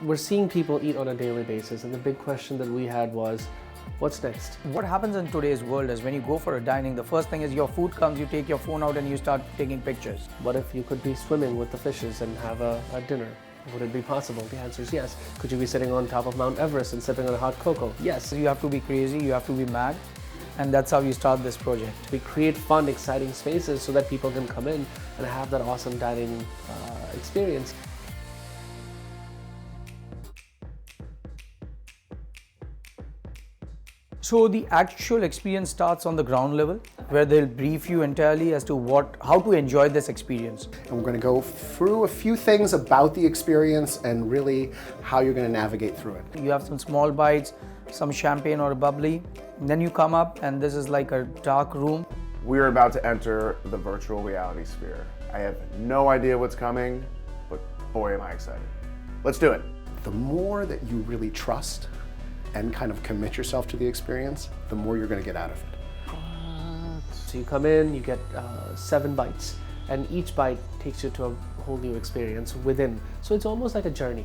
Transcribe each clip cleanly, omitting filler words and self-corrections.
We're seeing people eat on a daily basis, and the big question that we had was, what's next? What happens in today's world is when you go for a dining, the first thing is your food comes, you take your phone out and you start taking pictures. What if you could be swimming with the fishes and have a dinner? Would it be possible? The answer is yes. Could you be sitting on top of Mount Everest and sipping on hot cocoa? Yes. So you have to be crazy, you have to be mad, and that's how you start this project. We create fun, exciting spaces so that people can come in and have that awesome dining experience. So the actual experience starts on the ground level, where they'll brief you entirely as to how to enjoy this experience. And we're going to go through a few things about the experience and really how you're going to navigate through it. You have some small bites, some champagne or a bubbly, and then you come up and this is like a dark room. We're about to enter the virtual reality sphere. I have no idea what's coming, but boy am I excited. Let's do it. The more that you really trust and kind of commit yourself to the experience, the more you're going to get out of it. So you come in, you get 7 bites, and each bite takes you to a whole new experience within. So it's almost like a journey.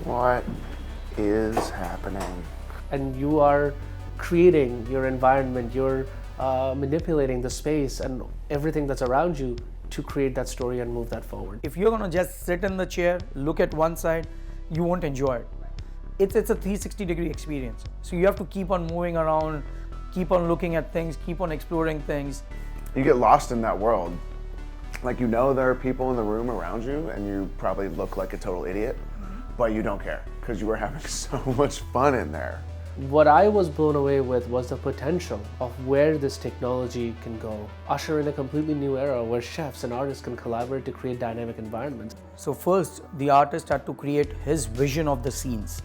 What is happening? And you are creating your environment, you're manipulating the space and everything that's around you to create that story and move that forward. If you're gonna just sit in the chair, look at one side, you won't enjoy it. It's a 360-degree experience. So you have to keep on moving around, keep on looking at things, keep on exploring things. You get lost in that world. Like, you know there are people in the room around you and you probably look like a total idiot, but you don't care because you were having so much fun in there. What I was blown away with was the potential of where this technology can go. Usher in a completely new era where chefs and artists can collaborate to create dynamic environments. So first, the artist had to create his vision of the scenes.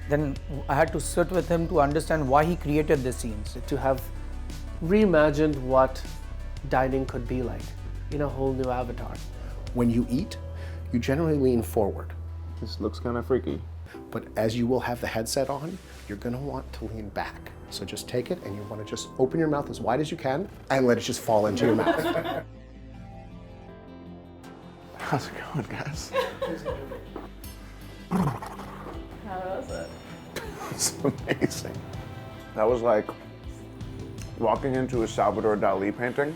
Then I had to sit with him to understand why he created the scenes. To have reimagined what dining could be like in a whole new avatar. When you eat, you generally lean forward. This looks kind of freaky. But as you will have the headset on, you're going to want to lean back. So just take it and you want to just open your mouth as wide as you can and let it just fall into your mouth. How's it going, guys? How was it? It's amazing. That was like walking into a Salvador Dali painting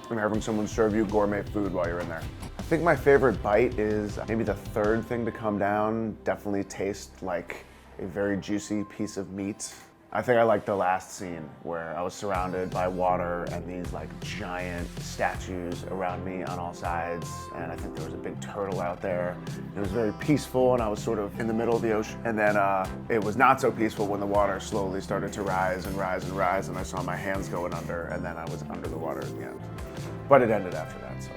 and having someone serve you gourmet food while you're in there. I think my favorite bite is maybe the third thing to come down. Definitely tastes like a very juicy piece of meat. I think I like the last scene where I was surrounded by water and these like giant statues around me on all sides. And I think there was a big turtle out there. It was very peaceful and I was sort of in the middle of the ocean. And then it was not so peaceful when the water slowly started to rise and rise and rise and I saw my hands going under and then I was under the water at the end. But it ended after that, so.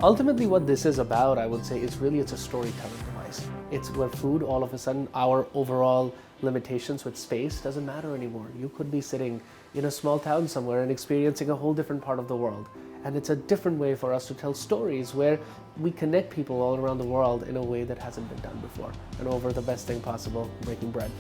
Ultimately what this is about, I would say, it's a storytelling device. It's where food, all of a sudden, our overall limitations with space doesn't matter anymore. You could be sitting in a small town somewhere and experiencing a whole different part of the world. And it's a different way for us to tell stories where we connect people all around the world in a way that hasn't been done before. And over the best thing possible, breaking bread.